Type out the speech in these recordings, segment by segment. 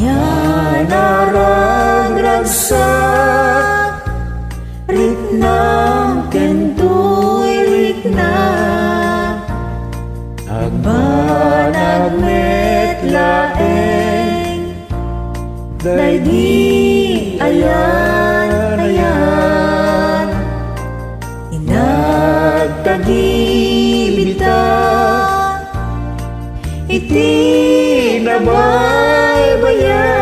Nya naragragsak riknam kentoy rikna agbanag met laeng daydi ayan ayan inagtagibita iti nabaybayan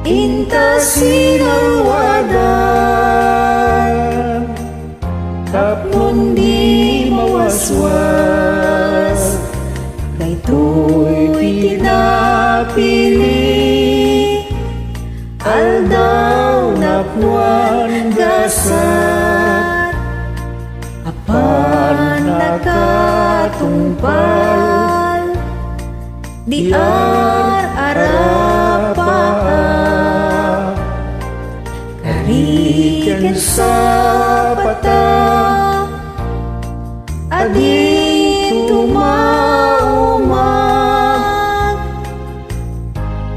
inta sinalwadan tapon di mawaswas daytoy tinapili aldaw napwan gasat apan nakatungpal di arapa kariken sa pata adi tumaumag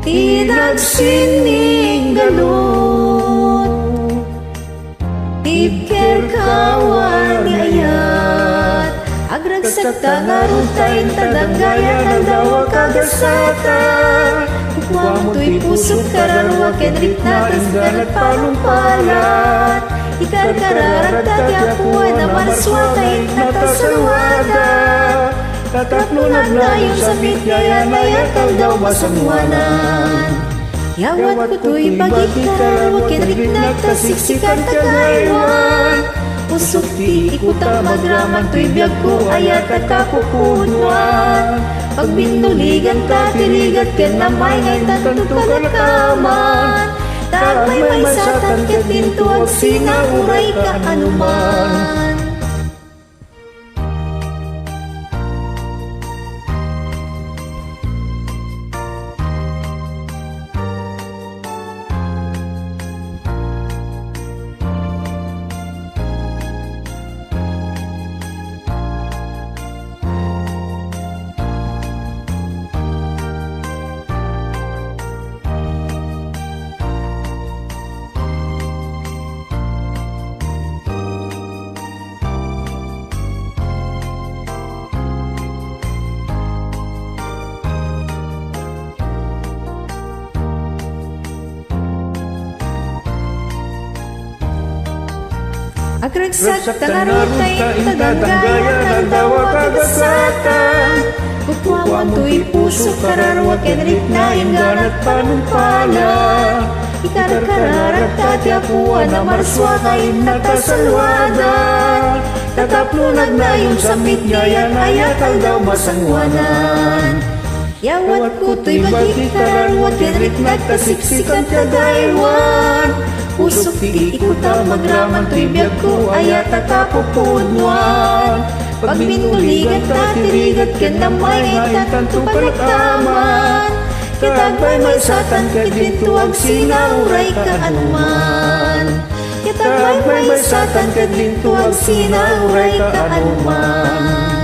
tinagsining galot iker kawan ayat agragsak tangaruntain tadanggayan aldaw kagasata kukuha mo to'y pusok kararwa kenrik natin ganat palumpalat ikarkararagdag yakuan na marswa kahit natasalwada tataplunan na yung sabit gayan na yakal daw masamwanan yawat ko to'y pagikar wakenrik nagtasiksikan tagaywan pusok ti ikuta magraman to'y biyag ko ayat at kapupunwan pag binuligan ka tiligat ken namay ngay tanto kalakaman tagmay may satan ket dintuag sinauray ka anuman agragsak tangarutay tadanggayan aldaw kagasatan kukuha mo to'y puso kararwa kenrik na ingganat panumpala ikarkararag tatyakuan na marswa kain nakasalwada tataplunan na yung samit gayan ayat aldaw masangwanan yawat ko to'y bagi kararwa kenrik nagtasiksikan kagaywan pusok ti ikuta magraman to'y biyag ko ayat at kapupunwan pag binuligan ka tirigat ken namay ngay tanto palakaman kitagbay may satan ket dintuag sinauray ka anuman kitagbay may satan ket dintuag sinauray ka anuman